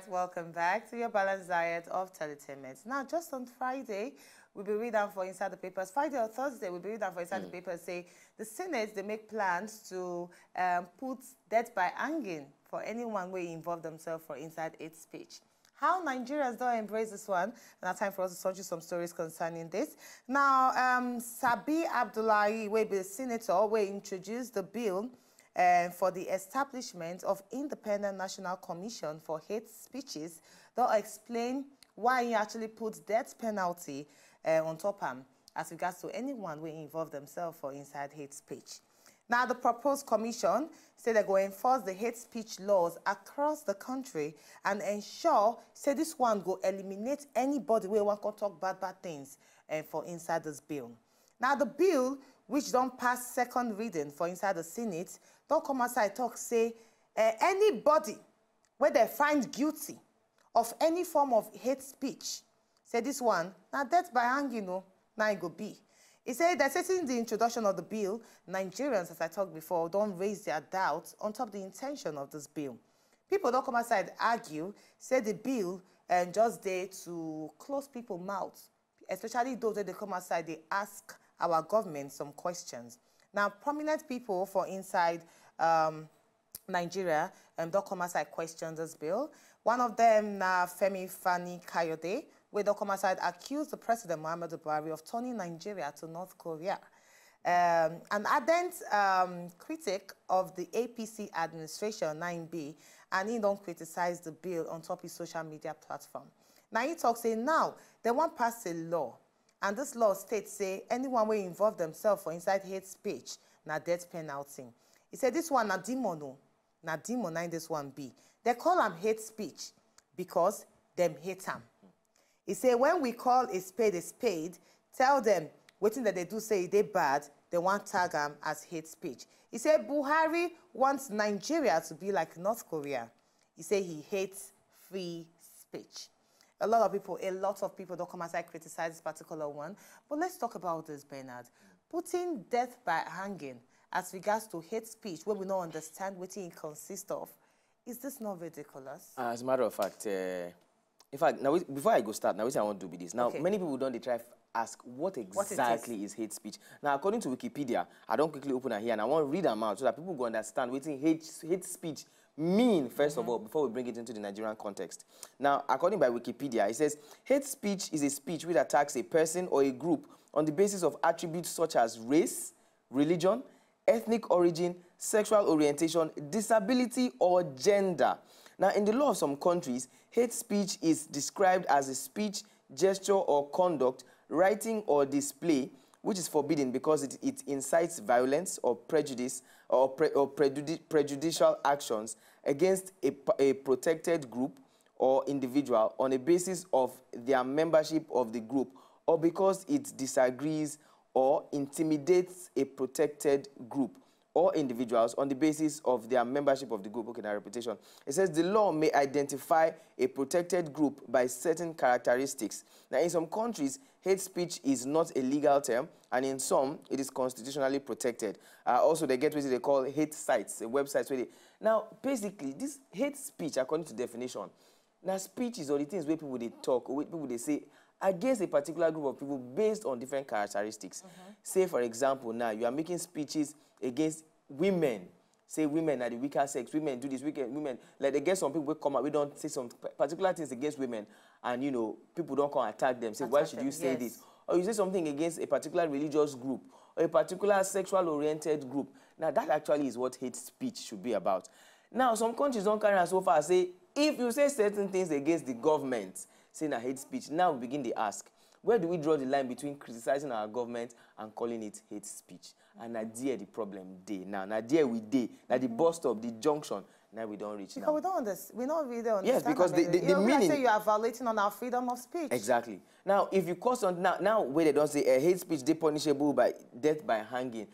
welcome back to your balanced diet of entertainment. Now, just on Friday, we'll be reading for Inside the Papers. Friday or Thursday, we'll be reading for Inside the Papers. Say the Senate, they make plans to put death by hanging for anyone who involve themselves for inside hate speech. How Nigerians don't embrace this one, and it's time for us to sort you some stories concerning this. Now, Sabi Abdullahi, will be the senator, will introduce the bill for the establishment of Independent National Commission for Hate Speeches. They'll explain why he actually puts death penalty on top of him as regards to anyone who involve themselves for inside hate speech. Now, the proposed commission say they're going to enforce the hate speech laws across the country and ensure, say this one go eliminate anybody who want to talk bad things for inside this bill. Now, the bill, which don't pass second reading for inside the Senate, don't come outside talk, say anybody where they find guilty of any form of hate speech, say this one, now death by hanging, now it go be. He said that since the introduction of the bill, Nigerians, as I talked before, don't raise their doubts on top of the intention of this bill. People don't come outside argue, say the bill just there to close people's mouths, especially those that they come outside, they ask our government some questions. Now, prominent people for inside Nigeria don't come outside question this bill. One of them, Femi Fani Kayode, where they come outside accuse the President Muhammadu Buhari of turning Nigeria to North Korea. An ardent critic of the APC administration, 9B, and he don't criticize the bill on top of his social media platform. Now he talks, say now, they want pass a law, and this law states, say, anyone will involve themselves for inside hate speech, na death penalty. He said this one, na demon, na demon, na this one be. They call him hate speech because them hate him. He said, when we call a spade, tell them waiting that they do say they bad, they want tag them as hate speech. He said, Buhari wants Nigeria to be like North Korea. He said he hates free speech. A lot of people don't come outside criticize this particular one. But let's talk about this, Bernard. Putting death by hanging as regards to hate speech, where we don't understand what it consists of, is this not ridiculous? As a matter of fact, in fact, now before I go start, now I want to do this. Now, many people don't try to ask what exactly is hate speech. Now, according to Wikipedia, I don't quickly open it here, and I want to read them out so that people go understand what hate speech mean, first of all, before we bring it into the Nigerian context. Now, according by Wikipedia, it says, hate speech is a speech which attacks a person or a group on the basis of attributes such as race, religion, ethnic origin, sexual orientation, disability, or gender. Now, in the law of some countries, hate speech is described as a speech, gesture, or conduct, writing, or display, which is forbidden because it incites violence or prejudice or prejudicial actions against a protected group or individual on a basis of their membership of the group or because it disagrees or intimidates a protected group or individuals on the basis of their membership of the group. Okay, now reputation. It says the law may identify a protected group by certain characteristics. Now, in some countries, hate speech is not a legal term, and in some, it is constitutionally protected. Also, they get what they call hate sites, websites. Where now, basically, this hate speech, according to definition, now speech is all the things where people they talk, or where people they say against a particular group of people based on different characteristics. Say, for example, now you are making speeches against women. Say women are the weaker sex, women do this, women, like they get some people will come out, we don't say some particular things against women, and you know, people don't come attack them, say, why should you say this? Or you say something against a particular religious group, or a particular sexual-oriented group. Now, that actually is what hate speech should be about. Now, some countries don't carry us so far, say, if you say certain things against the government, saying a hate speech, now we begin to ask, where do we draw the line between criticizing our government and calling it hate speech? And now there the problem day. Now there we day. Now the bus stop, the junction, now we don't reach. Because now. we don't understand. We don't really understand. Yes, because the meaning. Say you are violating on our freedom of speech. Exactly. Now, if you cause on now where they don't say hate speech, they punishable by death by hanging,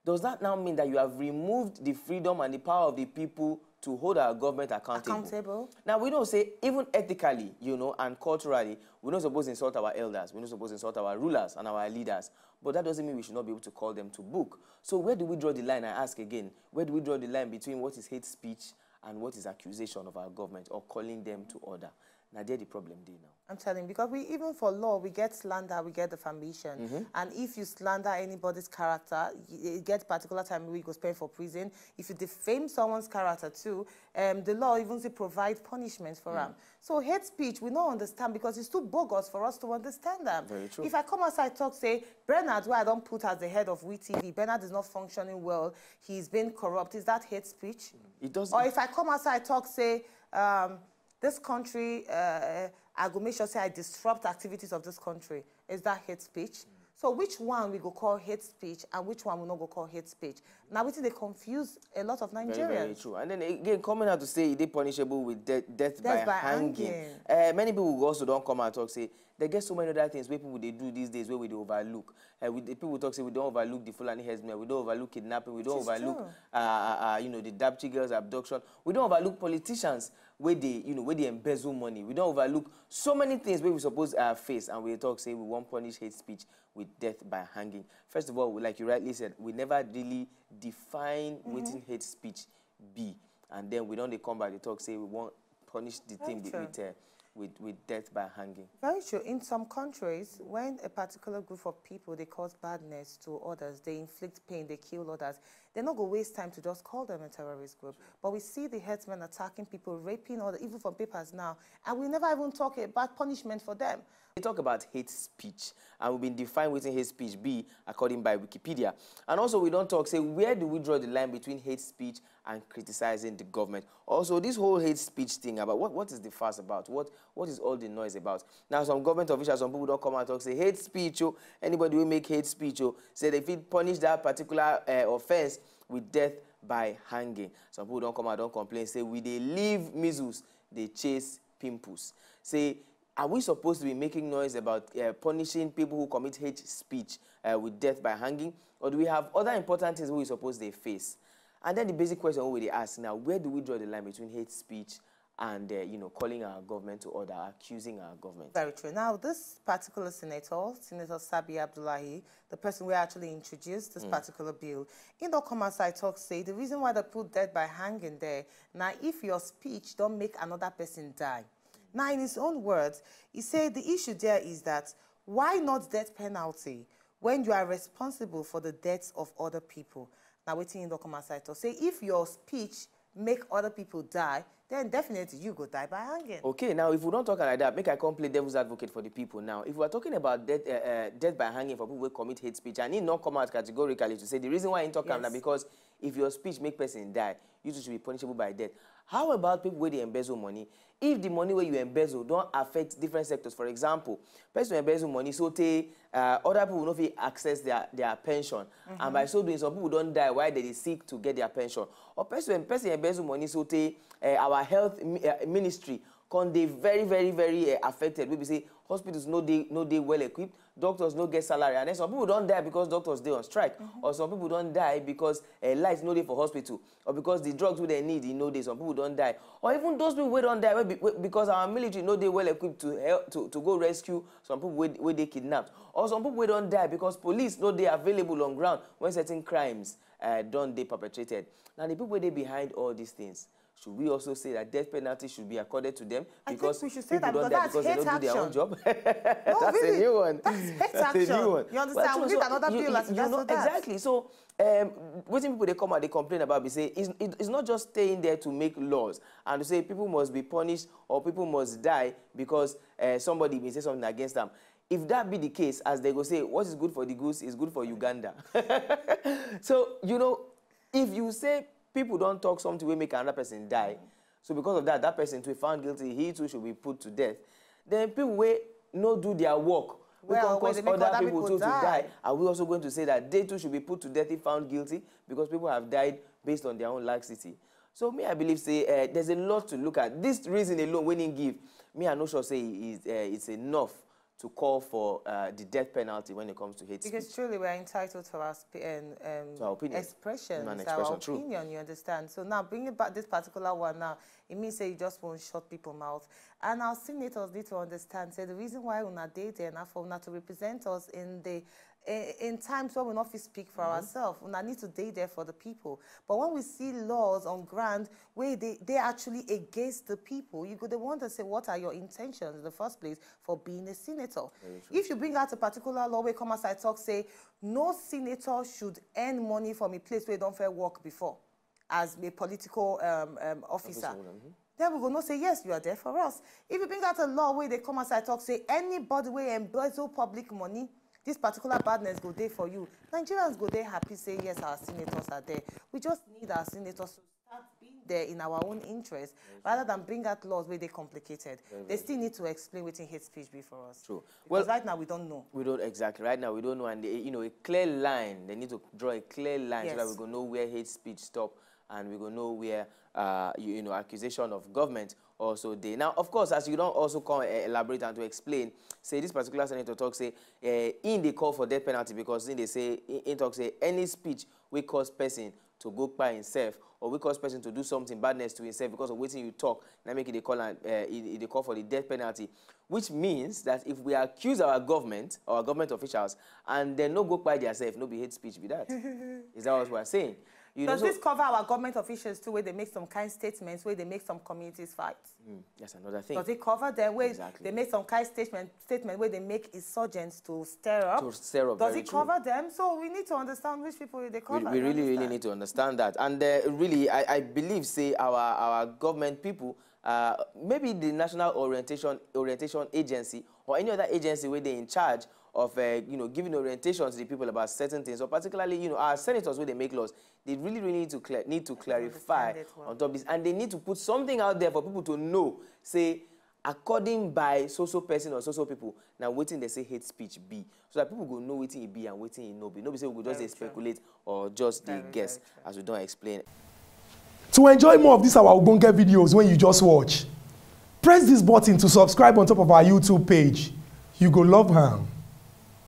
does that now mean that you have removed the freedom and the power of the people to hold our government accountable? Now, we don't say, even ethically, you know, and culturally, we're not supposed to insult our elders. We're not supposed to insult our rulers and our leaders. But that doesn't mean we should not be able to call them to book. So where do we draw the line? I ask again. Where do we draw the line between what is hate speech and what is accusation of our government or calling them to order. Now, there the problem there now. I'm telling you, because even for law, we get slander, we get defamation. And if you slander anybody's character, you get particular time we go spend for prison. If you defame someone's character too, the law even provide punishment for them. So hate speech, we don't understand because it's too bogus for us to understand them. Very true. If I come outside talk, say, Bernard, who I don't put as the head of WeTV, Bernard is not functioning well, he's been corrupt, is that hate speech? It does. Or if I come outside talk, say, this country, I go make sure say I disrupt activities of this country. Is that hate speech? So which one we go call hate speech and which one we not go call hate speech? Now we think they confuse a lot of Nigerians. Very, very true. And then again, coming out to say they punishable with death by hanging. Many people also don't come out and talk, say, they get so many other things where people they do these days where we they overlook. People talk, say, we don't overlook the Fulani herdsmen, we don't overlook kidnapping, we don't overlook, you know, the Dapchi girls abduction. We don't overlook politicians where they, you know, where they embezzle money. We don't overlook so many things where we suppose face, and we talk, say, we won't punish hate speech with death by hanging. First of all, like you rightly said, we never really define what hate speech be. And then we don't come back, they talk, say, we won't punish the thing with death by hanging. Very true. In some countries, when a particular group of people, they cause badness to others, they inflict pain, they kill others, they're not going to waste time to just call them a terrorist group. But we see the headsmen attacking people, raping others, even from papers now, and we never even talk about punishment for them. We talk about hate speech, and we've been defined what hate speech be according by Wikipedia. And also we don't talk, say, where do we draw the line between hate speech and criticizing the government? Also, this whole hate speech thing about what is the fuss about? What is all the noise about? Now, some government officials, some people don't come out and talk, say, hate speech, oh, anybody will make hate speech, oh, say they feel punish that particular offense with death by hanging. Some people don't come out, don't complain, say, we they leave measles, they chase pimples. Say, are we supposed to be making noise about punishing people who commit hate speech with death by hanging? Or do we have other important things we suppose they face? And then the basic question we ask now, where do we draw the line between hate speech and, you know, calling our government to order, accusing our government? Very true. Now, this particular senator, Senator Sabi Abdullahi, the person we actually introduced this particular bill, in the comments I talk, say, the reason why they put death by hanging there, now, if your speech don't make another person die. Now, in his own words, he said the issue there is that why not death penalty when you are responsible for the deaths of other people? Now, waiting in the comments I talk, say, if your speech make other people die, then definitely you go die by hanging. Okay, now if we don't talk like that, make I come play devil's advocate for the people now. If we are talking about death by hanging for people who commit hate speech, I need not come out categorically to say the reason why I talk that because if your speech make person die, you should be punishable by death. How about people where they embezzle money? If the money where you embezzle don't affect different sectors, for example, person embezzle money, so other people will not be access their pension, and by so doing, some people don't die while they seek to get their pension. Or person embezzle money, so our health ministry can they very affected. We say hospitals no they well equipped, doctors no get salary, and then some people don't die because doctors they on strike, or some people don't die because lights no day for hospital, or because the drugs they need in no day. Some people don't die, or even those people who don't die because our military no they well equipped to help to go rescue some people where they kidnapped, or some people don't die because police no they available on ground when certain crimes don't they perpetrated. Now the people where they behind all these things, should we also say that death penalty should be accorded to them because we should say that don't die because they don't do their own job? That's really, a new one. That's hate action. You understand? Well, we need another bill as you know, exactly. So, what people they come out, they complain about, they say it's not just staying there to make laws and to say people must be punished or people must die because somebody may say something against them. If that be the case, as they go say, what is good for the goose is good for Uganda. So, you know, if you say people don't talk something will make another person die, so because of that, that person to be found guilty, he too should be put to death. Then people will not do their work. We can cause other people to die. Are we also going to say that they too should be put to death if found guilty because people have died based on their own laxity? So me, I believe, say, there's a lot to look at. This reason alone, when he give, me, I'm not sure say it's enough to call for the death penalty when it comes to hate speech. Because truly we are entitled to our opinion, our opinion, you understand? So now bringing back this particular one now, it means that you just won't shut people's mouth. And our senators need to understand, say the reason why we're not there now for not to represent us in the in times when we not fit speak for ourselves, we need to stay there for the people. But when we see laws on ground where they actually against the people, you go they want to say, what are your intentions in the first place for being a senator? If you bring out a particular law where come outside talk, say, no senator should earn money from a place where they don't fair work before as a political officer. Then we go no say, yes, you are there for us. If you bring out a law where they come outside talk, say, anybody where embezzle public money, this particular badness go there for you. Nigerians go there happy, say, yes, our senators are there. We just need our senators to start being there in our own interest, rather than bring out laws where they're complicated. They still need to explain what hate speech be for us. True. Because right now we don't know. We don't, exactly. Right now we don't know. And, they, a clear line. They need to draw a clear line so that we go know where hate speech stop and we go know where, accusation of government also they. Now, of course, as you don't also come elaborate and to explain, say this particular senator talk say, in the call for death penalty because in they say, in talk say, any speech will cause person to go by himself or will cause person to do something badness to himself because of waiting you talk, now make it they call for the death penalty, which means that if we accuse our government officials and they no go by themselves, no be hate speech be that. Is that what we're saying? Does this cover our government officials too, where they make some kind statements, where they make some communities fight? That's another thing. Does it cover them where they make some kind statement where they make insurgents to stir up? Does it cover them? So we need to understand which people they cover. We really need to understand that. And really, I believe, say, our government people, maybe the National Orientation Agency or any other agency where they're in charge of giving orientation to the people about certain things, or particularly our senators where they make laws, they really need to clarify on top of this, and they need to put something out there for people to know. Say, according by so person or so people, now waiting they say hate speech be, so that people go know waiting it be and waiting it no be. Nobody say we go just speculate or just they guess as we don't explain. To enjoy more of these our Ogbonge videos when you just watch, press this button to subscribe on top of our YouTube page. You go love am.